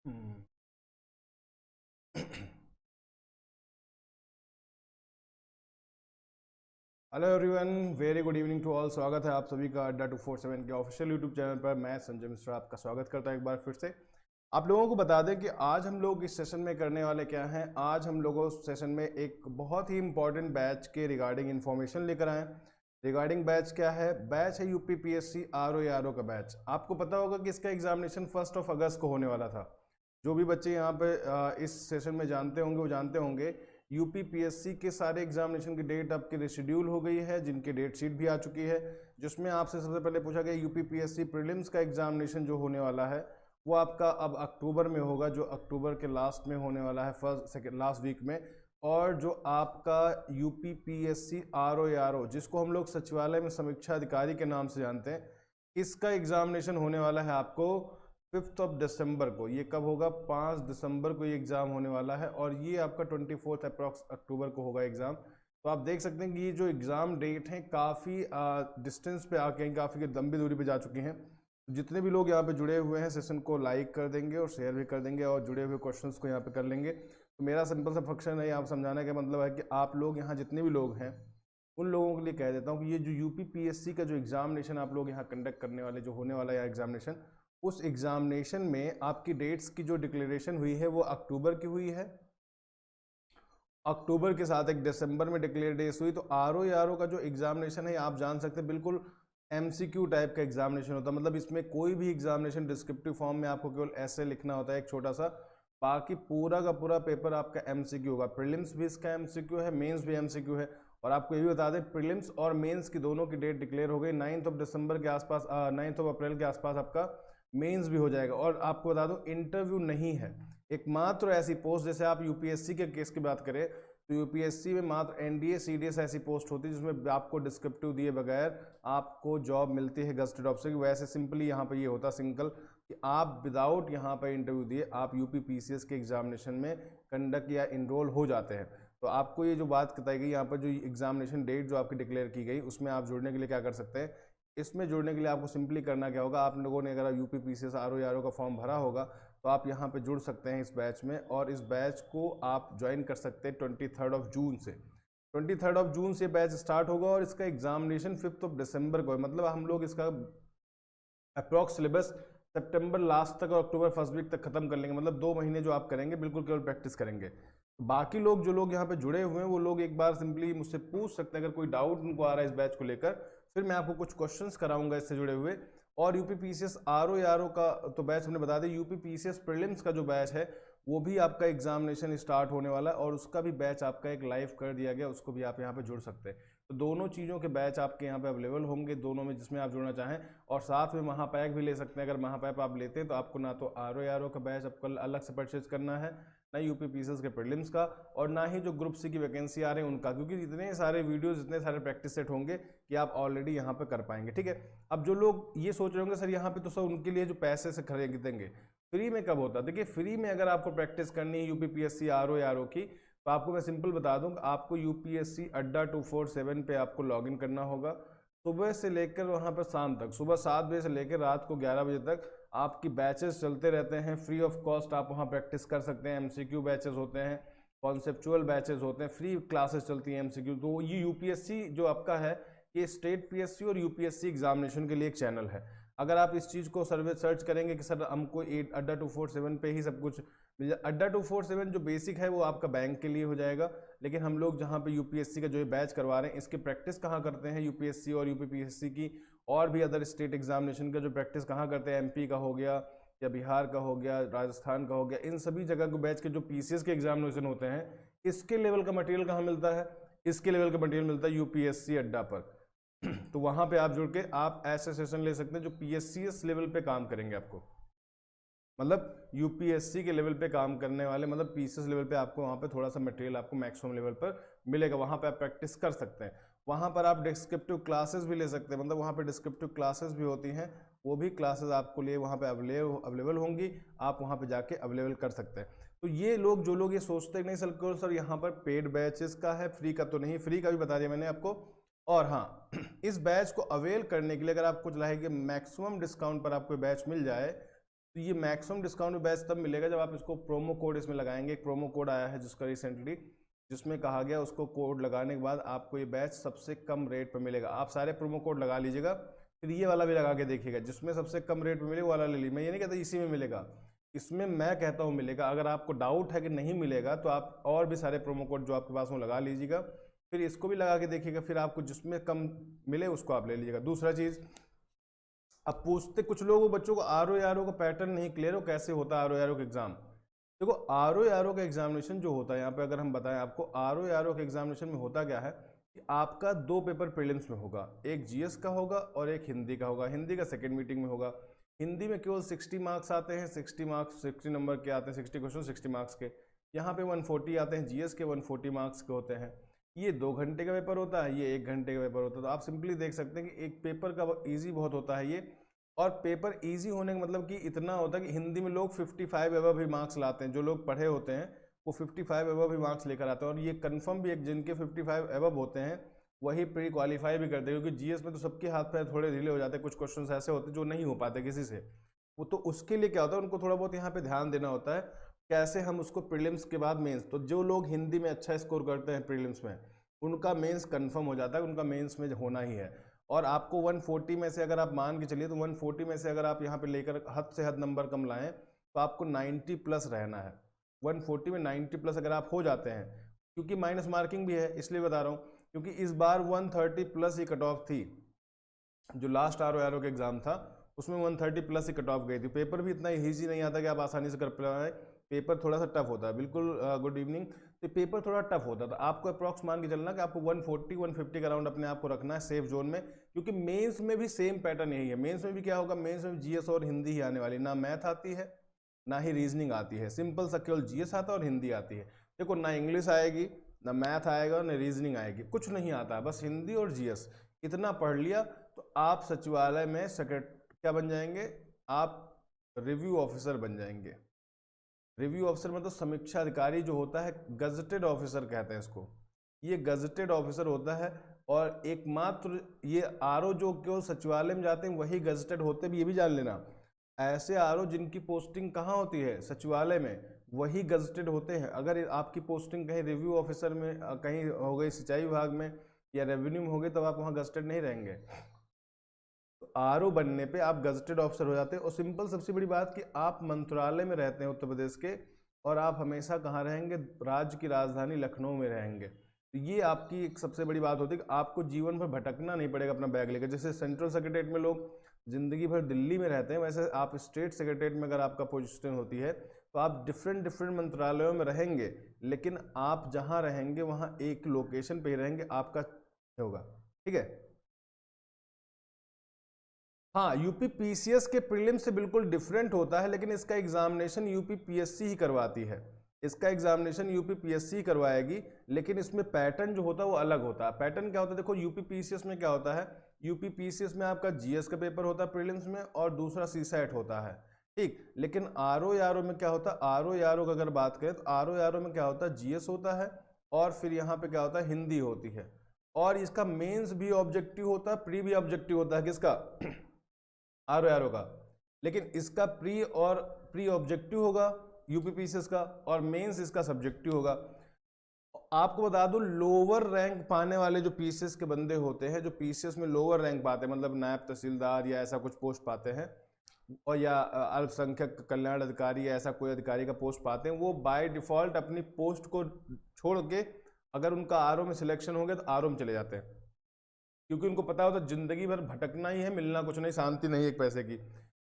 Hmm. Hello everyone, very good evening to all. स्वागत है आप सभी का अड्डा 247 के ऑफिशियल यूट्यूब चैनल पर। मैं संजय मिश्रा आपका स्वागत करता हूं एक बार फिर से। आप लोगों को बता दें कि आज हम लोग इस सेशन में करने वाले क्या हैं। आज हम लोगों सेशन में एक बहुत ही इंपॉर्टेंट बैच के रिगार्डिंग इन्फॉर्मेशन लेकर आए हैं। रिगार्डिंग बैच क्या है? बैच है यूपीपीएससी आरओ का बैच। आपको पता होगा कि इसका एग्जामिनेशन 1 अगस्त को होने वाला था। जो भी बच्चे यहाँ पे इस सेशन में जानते होंगे वो जानते होंगे यूपीपीएससी के सारे एग्जामिनेशन की डेट आपकी रिशेड्यूल हो गई है, जिनकी डेट शीट भी आ चुकी है। जिसमें आपसे सबसे पहले पूछा गया यूपीपीएससी प्रीलिम्स का एग्जामिनेशन जो होने वाला है वो आपका अब अक्टूबर में होगा, जो अक्टूबर के लास्ट में होने वाला है, फर्स्ट सेकेंड लास्ट वीक में। और जो आपका यूपीपीएससी आरओ जिसको हम लोग सचिवालय में समीक्षा अधिकारी के नाम से जानते हैं, इसका एग्जामिनेशन होने वाला है आपको 5 दिसंबर को। ये कब होगा? 5 दिसंबर को ये एग्ज़ाम होने वाला है और ये आपका 24 अप्रॉक्स अक्टूबर को होगा एग्ज़ाम। तो आप देख सकते हैं कि ये जो एग्ज़ाम डेट है काफ़ी डिस्टेंस पे आके काफ़ी लंबी दूरी पे जा चुकी हैं। जितने भी लोग यहाँ पे जुड़े हुए हैं सेशन को लाइक कर देंगे और शेयर भी कर देंगे और जुड़े हुए क्वेश्चंस को यहाँ पे कर लेंगे। तो मेरा सिंपल सा फंक्शन है आप समझाने का मतलब है कि आप लोग यहाँ जितने भी लोग हैं उन लोगों के लिए कह देता हूँ कि ये जो यूपीपीएससी का जो एग्जामिनेशन आप लोग यहाँ कंडक्ट करने वाले, जो होने वाला है एग्जामिनेशन, उस एग्जामिनेशन में आपकी डेट्स की जो डिक्लेरेशन हुई है वो अक्टूबर की हुई है। अक्टूबर के साथ एक दिसंबर में डिक्लेयर डेट्स हुई। तो आरओ का जो एग्जामिनेशन है आप जान सकते हैं बिल्कुल एमसीक्यू टाइप का एग्जामिनेशन होता है। मतलब इसमें कोई भी एग्जामिनेशन डिस्क्रिप्टिव फॉर्म में आपको केवल ऐसे लिखना होता है एक छोटा सा, बाकी पूरा का पूरा पेपर आपका एमसीक्यू होगा। प्रीलिम्स भी इसका एमसीक्यू है, मेंस भी एमसीक्यू है। और आपको ये भी बता दें प्रीलिम्स और मेंस की दोनों की डेट डिक्लेयर हो गई। 9 दिसंबर के आसपास, 9 अप्रैल के आसपास आपका मेंस भी हो जाएगा। और आपको बता दूं इंटरव्यू नहीं है, एकमात्र ऐसी पोस्ट, जैसे आप यूपीएससी के केस की बात करें तो यूपीएससी में मात्र एनडीए सीडीएस ऐसी पोस्ट होती है जिसमें आपको डिस्क्रिप्टिव दिए बगैर आपको जॉब मिलती है गजटेड ऑफिसर की। वैसे सिंपली यहाँ पे ये होता सिंगल कि आप विदाउट यहाँ पर इंटरव्यू दिए आप यूपीपीसीएस के एग्जामिनेशन में कंडक्ट या इनरोल हो जाते हैं। तो आपको ये जो बात बताई गई यहाँ पर, जो एग्जामिनेशन डेट जो आपकी डिक्लेयर की गई, उसमें आप जुड़ने के लिए क्या कर सकते हैं? इसमें जुड़ने के लिए आपको सिंपली करना क्या होगा, आप लोगों ने अगर यूपीपीसीएस आरओ का फॉर्म भरा होगा तो आप यहाँ पे जुड़ सकते हैं इस बैच में। और इस बैच को आप ज्वाइन कर सकते हैं 23 जून से। 23 जून से बैच स्टार्ट होगा और इसका एग्जामिनेशन 5 दिसंबर को है। मतलब हम लोग इसका अप्रॉक्स सिलेबस सितंबर लास्ट तक और अक्टूबर फर्स्ट वीक तक खत्म कर लेंगे। मतलब 2 महीने जो आप करेंगे बिल्कुल केवल प्रैक्टिस करेंगे। तो बाकी लोग जो लोग यहाँ पे जुड़े हुए हैं वो लोग एक बार सिंपली मुझसे पूछ सकते हैं अगर कोई डाउट उनको आ रहा है इस बैच को लेकर। फिर मैं आपको कुछ क्वेश्चंस कराऊंगा इससे जुड़े हुए। और यूपीपीसीएस आरओ का तो बैच हमने बता दें, यूपीपीसीएस प्रीलिम्स का जो बैच है वो भी आपका एग्जामिनेशन स्टार्ट होने वाला है और उसका भी बैच आपका एक लाइव कर दिया गया, उसको भी आप यहाँ पे जुड़ सकते हैं। तो दोनों चीज़ों के बैच आपके यहाँ पे अवेलेबल होंगे, दोनों में जिसमें आप जुड़ना चाहें। और साथ में महापैक भी ले सकते हैं। अगर महापैक आप लेते हैं तो आपको ना तो आरओ का बैच आपको अलग से परचेज करना है, ना यूपीपीसीएस के प्रीलिम्स का, और ना ही जो ग्रुप सी की वैकेंसी आ रही है उनका, क्योंकि इतने सारे वीडियोस इतने सारे प्रैक्टिस सेट होंगे कि आप ऑलरेडी यहाँ पे कर पाएंगे। ठीक है। अब जो लोग ये सोच रहे होंगे सर यहाँ पे तो सर उनके लिए जो पैसे से खरीदेंगे, फ्री में कब होता है? देखिए फ्री में अगर आपको प्रैक्टिस करनी है यूपीपीएससी आरओ की, तो आपको मैं सिंपल बता दूं, आपको यूपीएससी अड्डा 247 पे आपको लॉगिन करना होगा। सुबह से लेकर वहां पर शाम तक, सुबह 7 बजे से लेकर रात को 11 बजे तक आपकी बैचेस चलते रहते हैं। फ्री ऑफ कॉस्ट आप वहां प्रैक्टिस कर सकते हैं। एमसीक्यू बैचेस होते हैं, कॉन्सेप्चुअल बैचेस होते हैं, फ्री क्लासेस चलती हैं एमसीक्यू। तो ये यूपीएससी जो आपका है ये स्टेट पीएससी और यूपीएससी एग्जामिनेशन के लिए एक चैनल है। अगर आप इस चीज़ को सर्च करेंगे कि सर हमको अड्डा 247 पे ही सब कुछ मिल जाए, अड्डा 247 जो बेसिक है वो आपका बैंक के लिए हो जाएगा। लेकिन हम लोग जहाँ पे यूपीएससी का जो ये बैच करवा रहे हैं इसकी प्रैक्टिस कहाँ करते हैं, यूपीएससी और यूपीपीएससी की और भी अदर स्टेट एग्जामिनेशन का जो प्रैक्टिस कहाँ करते हैं, एमपी का हो गया या बिहार का हो गया, राजस्थान का हो गया, इन सभी जगह के बैच के जो पीसीएस के एग्जामिनेशन होते हैं इसके लेवल का मटेरियल कहाँ मिलता है? इसके लेवल का मटेरियल मिलता है यूपीएससी अड्डा पर। तो वहां पे आप जुड़ के आप ऐसे सेशन ले सकते हैं जो पीएससीएस लेवल पे काम करेंगे आपको, मतलब यूपीएससी के लेवल पे काम करने वाले, मतलब पीसीएस लेवल पे आपको वहां पे थोड़ा सा मटेरियल आपको मैक्सिमम लेवल पर मिलेगा। वहां पे आप प्रैक्टिस कर सकते हैं। वहां पर आप डिस्क्रिप्टिव क्लासेस भी ले सकते हैं, मतलब वहां पे डिस्क्रिप्टिव क्लासेस भी होती हैं, वो भी क्लासेस आपको लिए वहां पे अवेलेबल होंगी, आप वहां पे जाके अवेलेबल कर सकते हैं। तो ये लोग जो लोग ये सोचते हैं नहीं सर यहाँ पर पेड बैचेस का है, फ्री का तो नहीं, फ्री का भी बता दिया मैंने आपको। और हाँ, इस बैच को अवेल करने के लिए अगर आप कुछ चाहेंगे मैक्सिमम डिस्काउंट पर आपको बैच मिल जाए तो ये मैक्सिमम डिस्काउंट बैच तब मिलेगा जब आप इसको प्रोमो कोड इसमें लगाएंगे। एक प्रोमो कोड आया है जिसका रिसेंटली, जिसमें कहा गया उसको कोड लगाने के बाद आपको ये बैच सबसे कम रेट पर मिलेगा। आप सारे प्रोमो कोड लगा लीजिएगा, फिर ये वाला भी लगा के देखिएगा, जिसमें सबसे कम रेट पर मिले वो वाला ले लीजिए। मैं ये नहीं कहता इसी में मिलेगा, इसमें मैं कहता हूँ मिलेगा। अगर आपको डाउट है कि नहीं मिलेगा तो आप और भी सारे प्रोमो कोड जो आपके पास वो लगा लीजिएगा, फिर इसको भी लगा के देखिएगा, फिर आपको जिसमें कम मिले उसको आप ले लीजिएगा। दूसरा चीज़, अब पूछते कुछ लोग बच्चों को आरओ का पैटर्न नहीं क्लियर हो, कैसे होता है आरओ का एग्जाम। देखो आरओ का एग्जामिनेशन जो होता है, यहाँ पे अगर हम बताएं आपको, आरओ के एग्जामिनेशन में होता क्या है कि आपका 2 पेपर प्रीलिम्स में होगा, एक जीएस का होगा और एक हिंदी का होगा। हिंदी का सेकेंड मीटिंग में होगा। हिंदी में केवल 60 मार्क्स आते हैं, 60 मार्क्स 60 नंबर के आते हैं, 60 क्वेश्चन 60 मार्क्स के। यहाँ पे 140 आते हैं, जीएस के 140 मार्क्स के होते हैं। ये 2 घंटे का पेपर होता है, ये 1 घंटे का पेपर होता है। तो आप सिंपली देख सकते हैं कि एक पेपर का ईजी बहुत होता है ये। और पेपर इजी होने का मतलब कि इतना होता है कि हिंदी में लोग 55 अबव ही मार्क्स लाते हैं। जो लोग पढ़े होते हैं वो 55 अबव ही मार्क्स लेकर आते हैं। और ये कंफर्म भी है, जिनके 55 अबव होते हैं वही प्री क्वालिफाई भी करते हैं, क्योंकि जीएस में तो सबके हाथ पैर थोड़े ढीले हो जाते हैं। कुछ क्वेश्चंस ऐसे होते हैं जो नहीं हो पाते किसी से, वो तो उसके लिए क्या होता है, उनको थोड़ा बहुत यहाँ पे ध्यान देना होता है कैसे हम उसको प्रीलिम्स के बाद मेंस। तो जो लोग हिंदी में अच्छा स्कोर करते हैं प्रीलिम्स में, उनका मेंस कंफर्म हो जाता है, उनका मेंस में होना ही है। और आपको 140 में से अगर आप मान के चलिए तो 140 में से अगर आप यहाँ पे लेकर हद से हद नंबर कम लाएं तो आपको 90 प्लस रहना है। 140 में 90 प्लस अगर आप हो जाते हैं, क्योंकि माइनस मार्किंग भी है इसलिए बता रहा हूँ, क्योंकि इस बार 130 प्लस ही कट ऑफ थी। जो लास्ट आरओ का एग्जाम था उसमें 130 प्लस ही कट ऑफ गई थी। पेपर भी इतना ईजी नहीं आता कि आप आसानी से कर पाए, पेपर थोड़ा सा टफ होता है। बिल्कुल गुड इवनिंग। तो पेपर थोड़ा टफ होता था। आपको अप्रॉक्स मान के चलना कि आपको 140-150 के अराउंड अपने आप को रखना है सेफ जोन में, क्योंकि मेंस में भी सेम पैटर्न यही है। मेंस में भी क्या होगा, मेंस में जीएस और हिंदी ही आने वाली, ना मैथ आती है ना ही रीजनिंग आती है। सिंपल सा केवल जीएस आता है और हिंदी आती है। देखो ना इंग्लिश आएगी, ना मैथ आएगा, ना रीजनिंग आएगी, कुछ नहीं आता है, बस हिंदी और जीएस। इतना पढ़ लिया तो आप सचिवालय में क्या बन जाएंगे, आप रिव्यू ऑफिसर बन जाएंगे। रिव्यू ऑफिसर मतलब समीक्षा अधिकारी जो होता है, गजटेड ऑफिसर कहते हैं इसको। ये गजटेड ऑफिसर होता है। और एकमात्र ये आरओ जो केवल सचिवालय में जाते हैं वही गजटेड होते भी, ये भी जान लेना। ऐसे आरओ जिनकी पोस्टिंग कहाँ होती है, सचिवालय में, वही गजटेड होते हैं। अगर आपकी पोस्टिंग कहीं रिव्यू ऑफिसर में कहीं हो गई, सिंचाई विभाग में या रेवेन्यू में हो गई, तब आप वहाँ गजटेड नहीं रहेंगे। तो आरओ बनने पे आप गजटेड ऑफिसर हो जाते हैं। और सिंपल सबसे बड़ी बात कि आप मंत्रालय में रहते हैं उत्तर प्रदेश के, और आप हमेशा कहाँ रहेंगे, राज्य की राजधानी लखनऊ में रहेंगे। तो ये आपकी एक सबसे बड़ी बात होती है कि आपको जीवन भर भटकना नहीं पड़ेगा अपना बैग लेकर। जैसे सेंट्रल सेक्रेटरीट में लोग जिंदगी भर दिल्ली में रहते हैं, वैसे आप स्टेट सेक्रेटरीट में अगर आपका पोजीशन होती है तो आप डिफरेंट मंत्रालयों में रहेंगे, लेकिन आप जहाँ रहेंगे वहाँ एक लोकेशन पे ही रहेंगे, आपका होगा। ठीक है। हाँ, यूपी पीसीएस के प्रीलिम से बिल्कुल डिफरेंट होता है, लेकिन इसका एग्जामिनेशन यूपी पीएससी ही करवाती है। इसका एग्जामिनेशन यूपी पीएससी ही करवाएगी, लेकिन इसमें पैटर्न जो होता है वो अलग होता है। पैटर्न क्या होता है, देखो यूपी पीसीएस में क्या होता है, यूपी पीसीएस में आपका जीएस का पेपर होता है प्रीलिम्स में, और दूसरा सीसैट होता है। ठीक। लेकिन आरओ में क्या होता है, आरओ का अगर बात करें तो आरओ में क्या होता है, जीएस होता है, और फिर यहाँ पे क्या होता है, हिंदी होती है। और इसका मेंस भी ऑब्जेक्टिव होता है, प्री भी ऑब्जेक्टिव होता है। किसका, आरओ का। लेकिन इसका प्री ऑब्जेक्टिव होगा यूपी पीसीएस का, और मेंस इसका सब्जेक्टिव होगा। आपको बता दूं, लोअर रैंक पाने वाले जो पीसीएस के बंदे होते हैं, जो पीसीएस में लोअर रैंक पाते हैं, मतलब नायब तहसीलदार या ऐसा कुछ पोस्ट पाते हैं, और या अल्पसंख्यक कल्याण अधिकारी या ऐसा कोई अधिकारी का पोस्ट पाते हैं, वो बाय डिफॉल्ट अपनी पोस्ट को छोड़ के, अगर उनका आरओ में सिलेक्शन हो गया तो आरओ में चले जाते हैं, क्योंकि उनको पता होता है जिंदगी भर भटकना ही है, मिलना कुछ नहीं, शांति नहीं एक पैसे की।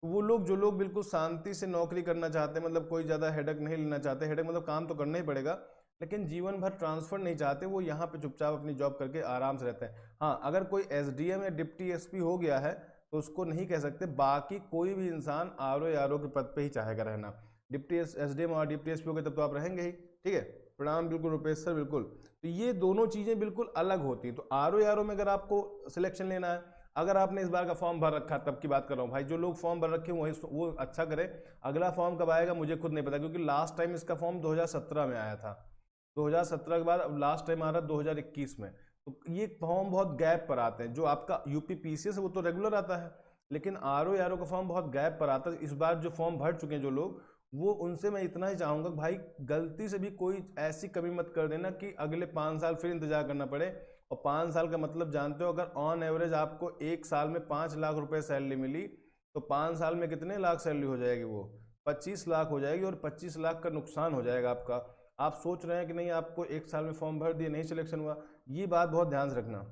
तो वो लोग, जो लोग बिल्कुल शांति से नौकरी करना चाहते हैं, मतलब कोई ज़्यादा हेडक नहीं लेना चाहते, हेडक मतलब काम तो करना ही पड़ेगा, लेकिन जीवन भर ट्रांसफर नहीं चाहते, वो यहाँ पे चुपचाप अपनी जॉब करके आराम से रहते हैं। हाँ, अगर कोई एसडीएम या डिप्टी एसपी हो गया है तो उसको नहीं कह सकते, बाकी कोई भी इंसान आरओ के पद पे ही चाहेगा रहना। डिप्टी एसडीएम और डिप्टी एसपी हो गए तब तो आप रहेंगे ही। ठीक है, प्रणाम। बिल्कुल रुपेश सर, बिल्कुल। तो ये दोनों चीज़ें बिल्कुल अलग होती हैं। तो आरओ में अगर आपको सिलेक्शन लेना है, अगर आपने इस बार का फॉर्म भर रखा, तब की बात कर रहा हूँ भाई, जो लोग फॉर्म भर रखे वही वो अच्छा करें। अगला फॉर्म कब आएगा मुझे खुद नहीं पता, क्योंकि लास्ट टाइम इसका फॉर्म 2017 में आया था। 2017 के बाद अब लास्ट टाइम आ रहा है 2021 में। तो ये फॉर्म बहुत गैप पर आते हैं। जो आपका यूपी पीसीएस है वो तो रेगुलर आता है, लेकिन RO का फॉर्म बहुत गैप पर आता है। इस बार जो फॉर्म भर चुके हैं जो लोग, वो उनसे मैं इतना ही चाहूँगा कि भाई गलती से भी कोई ऐसी कमी मत कर देना कि अगले 5 साल फिर इंतजार करना पड़े। और 5 साल का मतलब जानते हो, अगर ऑन एवरेज आपको एक साल में 5 लाख रुपए सैलरी मिली, तो 5 साल में कितने लाख सैलरी हो जाएगी? वो 25 लाख हो जाएगी, और 25 लाख का नुकसान हो जाएगा आपका। आप सोच रहे हैं कि नहीं, आपको एक साल में फॉर्म भर दिए, नहीं सिलेक्शन हुआ, ये बात बहुत ध्यान से रखना।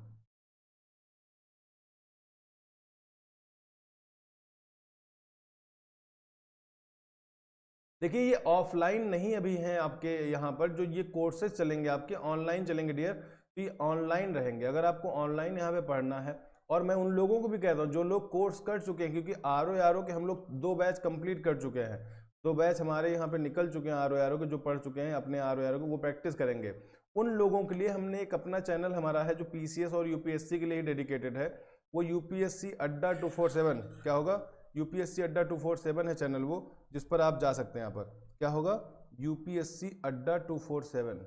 देखिए, ये ऑफलाइन नहीं अभी हैं आपके यहाँ पर, जो ये कोर्सेज चलेंगे आपके ऑनलाइन चलेंगे डियर, तो ये ऑनलाइन रहेंगे अगर आपको ऑनलाइन यहाँ पे पढ़ना है। और मैं उन लोगों को भी कहता हूँ जो लोग कोर्स कर चुके हैं, क्योंकि RO के हम लोग 2 बैच कंप्लीट कर चुके हैं, 2 बैच हमारे यहाँ पे निकल चुके हैं RO के, जो पढ़ चुके हैं अपने RO को, वो प्रैक्टिस करेंगे। उन लोगों के लिए हमने एक अपना चैनल हमारा है जो PCS और UPSC के लिए डेडिकेटेड है, वो UPSC अड्डा 247, क्या होगा, UPSC अड्डा 247 है चैनल वो, जिस पर आप जा सकते हैं। यहाँ पर क्या होगा, UPSC अड्डा 247,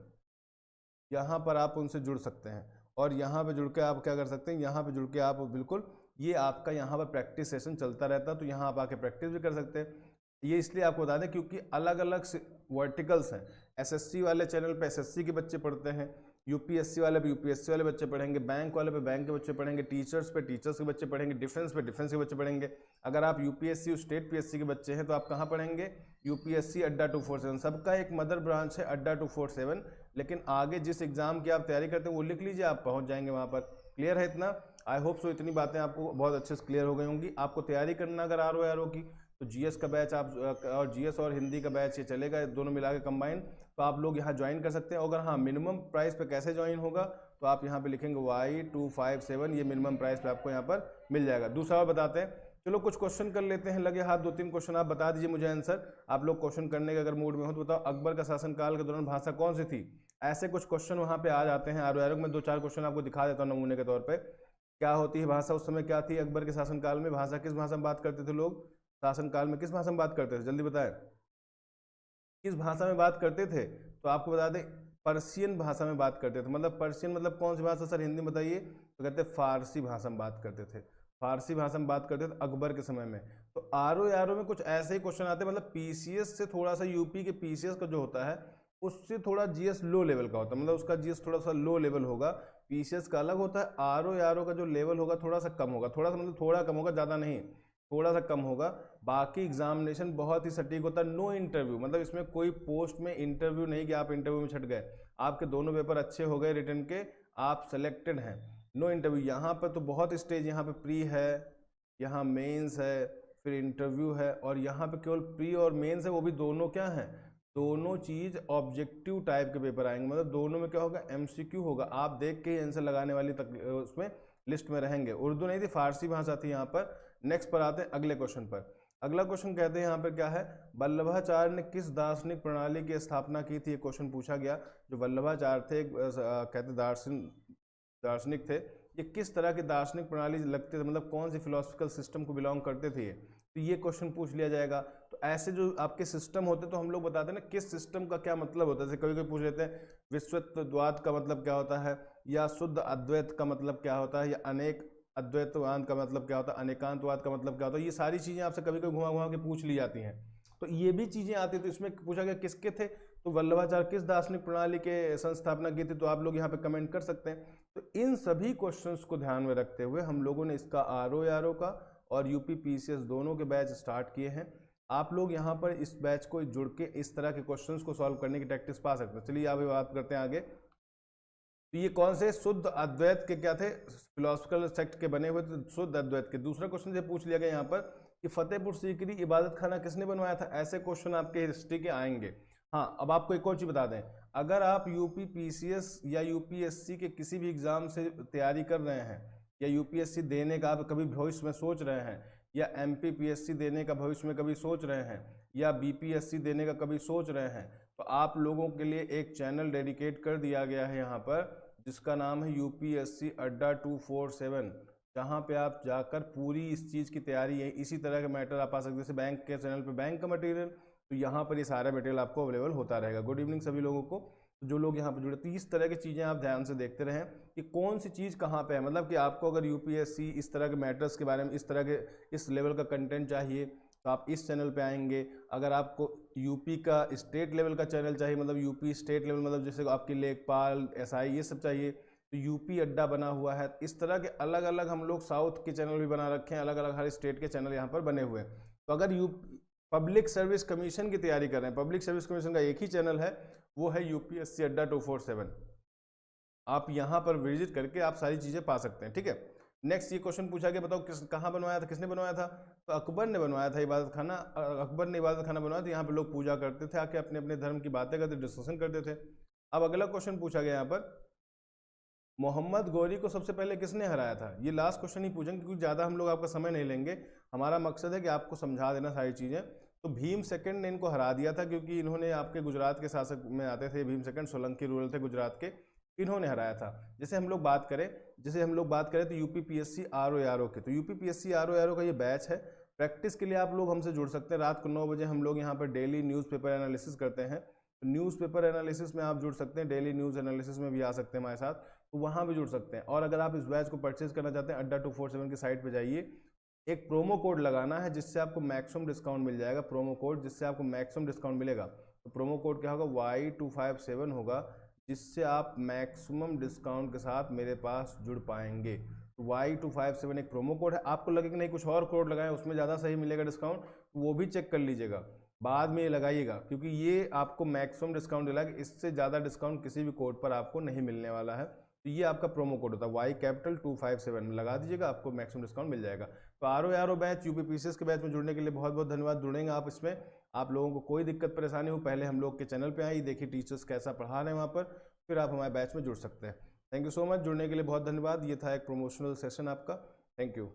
यहाँ पर आप उनसे जुड़ सकते हैं। और यहाँ पे जुड़ के आप क्या कर सकते हैं, यहाँ पे जुड़ के आप बिल्कुल, ये आपका यहाँ पर प्रैक्टिस सेशन चलता रहता है, तो यहाँ आप आके प्रैक्टिस भी कर सकते हैं। ये इसलिए आपको बता दें क्योंकि अलग अलग वर्टिकल्स हैं। SSC वाले चैनल पे SSC के बच्चे पढ़ते हैं, UPSC वाले पे UPSC वाले बच्चे पढ़ेंगे, बैंक वाले पे बैंक के बच्चे पढ़ेंगे, टीचर्स पे टीचर्स के बच्चे पढ़ेंगे, डिफेंस पे डिफेंस के बच्चे पढ़ेंगे। अगर आप UPSC स्टेट PSC के बच्चे हैं तो आप कहाँ पढ़ेंगे, UPSC अड्डा 247। सबका एक मदर ब्रांच है अड्डा 247, लेकिन आगे जिस एग्जाम की आप तैयारी करते हैं वो लिख लीजिए, आप पहुँच जाएंगे वहाँ पर। क्लियर है इतना? आई होप सो इतनी बातें आपको बहुत अच्छे से क्लियर हो गई होंगी। आपको तैयारी करना अगर RO की, तो GS का बैच आप, और GS और हिंदी का बैच ये चलेगा, दोनों मिला के कंबाइन, तो आप लोग यहाँ ज्वाइन कर सकते हैं। अगर हाँ, मिनिमम प्राइस पे कैसे ज्वाइन होगा, तो आप यहाँ पे लिखेंगे Y257, ये मिनिमम प्राइस पे आपको यहाँ पर मिल जाएगा। दूसरा और बताते हैं, चलो कुछ क्वेश्चन कर लेते हैं, लगे हाथ 2-3 क्वेश्चन आप बता दीजिए मुझे आंसर। आप लोग क्वेश्चन करने के अगर मूड में हो तो बताओ, अकबर का शासनकाल के दौरान भाषा कौन सी थी? ऐसे कुछ क्वेश्चन वहाँ पे आ जाते हैं RO में। 2-4 क्वेश्चन आपको दिखा देता हूँ नमूने के तौर पर। क्या होती है भाषा, उस समय क्या थी अकबर के शासनकाल में? भाषा, किस भाषा में बात करते थे लोग शासनकाल में? किस भाषा में बात करते थे, जल्दी बताएं, किस भाषा में बात करते थे? तो आपको बता दें, पर्शियन भाषा में बात करते थे। मतलब पर्शियन मतलब कौन सी भाषा सर, हिंदी में बताइए? तो कहते हैं फारसी भाषा में बात करते थे, फारसी भाषा में बात करते थे अकबर के समय में। तो RO में कुछ ऐसे ही क्वेश्चन आते हैं, मतलब PCS से थोड़ा सा, यूपी के PCS का जो होता है उससे थोड़ा GS लो लेवल का होता है, मतलब उसका GS थोड़ा सा लो लेवल होगा, PCS का अलग होता है। RO का जो लेवल होगा थोड़ा सा कम होगा, थोड़ा सा मतलब थोड़ा कम होगा, ज़्यादा नहीं, थोड़ा सा कम होगा। बाकी एग्जामिनेशन बहुत ही सटीक होता है, नो इंटरव्यू, मतलब इसमें कोई पोस्ट में इंटरव्यू नहीं कि आप इंटरव्यू में छट गए, आपके दोनों पेपर अच्छे हो गए रिटर्न के, आप सेलेक्टेड हैं, नो इंटरव्यू। यहाँ पर तो बहुत स्टेज, यहाँ पे प्री है, यहाँ मेंस है, फिर इंटरव्यू है, और यहाँ पे केवल प्री और मेंस है, वो भी दोनों क्या हैं, दोनों चीज ऑब्जेक्टिव टाइप के पेपर आएंगे। मतलब दोनों में क्या होगा, MCQ होगा, आप देख के आंसर लगाने वाली उसमें लिस्ट में रहेंगे। उर्दू नहीं थी, फारसी भाषा थी यहाँ पर। नेक्स्ट पर आते हैं अगले क्वेश्चन पर। अगला क्वेश्चन कहते हैं यहाँ पर क्या है, वल्लभाचार्य ने किस दार्शनिक प्रणाली की स्थापना की थी? ये क्वेश्चन पूछा गया। जो वल्लभाचार्य थे, कहते दार्शनिक थे, ये किस तरह की दार्शनिक प्रणाली लगते थे, मतलब कौन सी फिलोसफिकल सिस्टम को बिलोंग करते थे? तो ये क्वेश्चन पूछ लिया जाएगा। तो ऐसे जो आपके सिस्टम होते हैं, तो हम लोग बताते हैं ना किस सिस्टम का क्या मतलब होता है। जैसे कभी कभी पूछ लेते हैं विश्वत्ववाद का मतलब क्या होता है, या शुद्ध अद्वैत का मतलब क्या होता है, या अनेक अद्वैतवाद का मतलब क्या होता है, अनेकांतवाद का मतलब क्या होता है। ये सारी चीजें आपसे कभी कभी घुमा घुमा के पूछ ली जाती हैं, तो ये भी चीजें आती है। तो इसमें पूछा गया किसके थे, तो वल्लभाचार्य किस दार्शनिक प्रणाली के संस्थापना की थी? तो आप लोग यहाँ पे कमेंट कर सकते हैं। तो इन सभी क्वेश्चंस को ध्यान में रखते हुए हम लोगों ने इसका RO का और UP PCS दोनों के बैच स्टार्ट किए हैं। आप लोग यहाँ पर इस बैच को जुड़ के इस तरह के क्वेश्चंस को सॉल्व करने की प्रैक्टिस पा सकते हैं। चलिए अभी बात करते हैं आगे। तो ये कौन से शुद्ध अद्वैत के क्या थे, फिलोसफिकल सेक्ट के बने हुए थे, शुद्ध अद्वैत के। दूसरा क्वेश्चन से पूछ लिया गया यहाँ पर कि फतेहपुर सीकरी इबादत खाना किसने बनवाया था? ऐसे क्वेश्चन आपके हिस्ट्री के आएंगे। हाँ, अब आपको एक और चीज बता दें, अगर आप UP PCS या UPSC के किसी भी एग्जाम से तैयारी कर रहे हैं, या UPSC देने का आप कभी भविष्य में सोच रहे हैं, या MP PSC देने का भविष्य में कभी सोच रहे हैं, या BPSC देने का कभी सोच रहे हैं, तो आप लोगों के लिए एक चैनल डेडिकेट कर दिया गया है यहाँ पर, जिसका नाम है UPSC अड्डा 247, जहाँ पे आप जाकर पूरी इस चीज़ की तैयारी है, इसी तरह के मैटर आप आ सकते हैं। जैसे बैंक के चैनल पे बैंक का मटेरियल, तो यहाँ पर ये सारा मटेरियल आपको अवेलेबल होता रहेगा। गुड इवनिंग सभी लोगों को। तो जो लोग यहाँ पे जुड़े, तो इस तरह की चीज़ें आप ध्यान से देखते रहें कि कौन सी चीज़ कहाँ पे है। मतलब कि आपको अगर यूपीएससी इस तरह के मैटर्स के बारे में, इस तरह के इस लेवल का कंटेंट चाहिए तो आप इस चैनल पे आएंगे। अगर आपको यूपी का स्टेट लेवल का चैनल चाहिए, मतलब यूपी स्टेट लेवल, मतलब जैसे आपकी लेखपाल, एसआई, ये सब चाहिए तो यूपी अड्डा बना हुआ है। इस तरह के अलग अलग हम लोग साउथ के चैनल भी बना रखे हैं, अलग अलग हर स्टेट के चैनल यहाँ पर बने हुए हैं। तो अगर पब्लिक सर्विस कमीशन की तैयारी कर रहे हैं, पब्लिक सर्विस कमीशन का एक ही चैनल है, वो है यूपीएससी अड्डा 247। आप यहाँ पर विजिट करके आप सारी चीज़ें पा सकते हैं, ठीक है। नेक्स्ट ये क्वेश्चन पूछा गया, बताओ कहाँ बनवाया था, किसने बनवाया था? तो अकबर ने बनवाया था इबादत खाना। अकबर ने इबादत खाना बनवाया था, यहाँ पे लोग पूजा करते थे, आके अपने अपने धर्म की बातें करते, डिस्कशन करते थे। अब अगला क्वेश्चन पूछा गया यहाँ पर, मोहम्मद गौरी को सबसे पहले किसने हराया था? ये लास्ट क्वेश्चन ही पूछेंगे क्योंकि ज़्यादा हम लोग आपका समय नहीं लेंगे, हमारा मकसद है कि आपको समझा देना सारी चीज़ें। तो भीम सेकंड ने इनको हरा दिया था, क्योंकि इन्होंने आपके गुजरात के शासक में आते थे। भीम सेकंड सोलंकी रूरल थे गुजरात के, इन्होंने हराया था। जैसे हम लोग बात करें तो यूपीपीएससी आरओ के, तो यूपीपीएससी आरओ का ये बैच है। प्रैक्टिस के लिए आप लोग हमसे जुड़ सकते हैं। रात को 9 बजे हम लोग यहाँ पर डेली न्यूज़पेपर एनालिसिस करते हैं। तो न्यूज़पेपर एनालिसिस में आप जुड़ सकते हैं, डेली न्यूज़ एनालिसिस में भी आ सकते हैं हमारे साथ, तो वहाँ भी जुड़ सकते हैं। और अगर आप इस बैच को परचेज करना चाहते हैं, अड्डा 247 की साइट पे जाइए, एक प्रोमो कोड लगाना है जिससे आपको मैक्सिमम डिस्काउंट मिल जाएगा। प्रोमो कोड जिससे आपको मैक्सिमम डिस्काउंट मिलेगा, तो प्रोमो कोड क्या होगा? Y257 होगा, जिससे आप मैक्सिमम डिस्काउंट के साथ मेरे पास जुड़ पाएंगे। Y257 एक प्रोमो कोड है। आपको लगे कि नहीं कुछ और कोड लगाएं उसमें ज़्यादा सही मिलेगा डिस्काउंट, वो भी चेक कर लीजिएगा, बाद में ये लगाइएगा, क्योंकि ये आपको मैक्सिमम डिस्काउंट दिलाएगा। इससे ज़्यादा डिस्काउंट किसी भी कोड पर आपको नहीं मिलने वाला है। तो ये आपका प्रोमो कोड होता है Y257 में लगा दीजिएगा, आपको मैक्सिमम डिस्काउंट मिल जाएगा। तो आरओ बैच, यूपीपीसीएस के बैच में जुड़ने के लिए बहुत बहुत धन्यवाद। जुड़ेंगे आप इसमें, आप लोगों को कोई दिक्कत परेशानी हो, पहले हम लोग के चैनल पे आइए, देखिए टीचर्स कैसा पढ़ा रहे हैं वहाँ पर, फिर आप हमारे बैच में जुड़ सकते हैं। थैंक यू सो मच, जुड़ने के लिए बहुत धन्यवाद। ये था एक प्रमोशनल सेशन आपका। Thank you.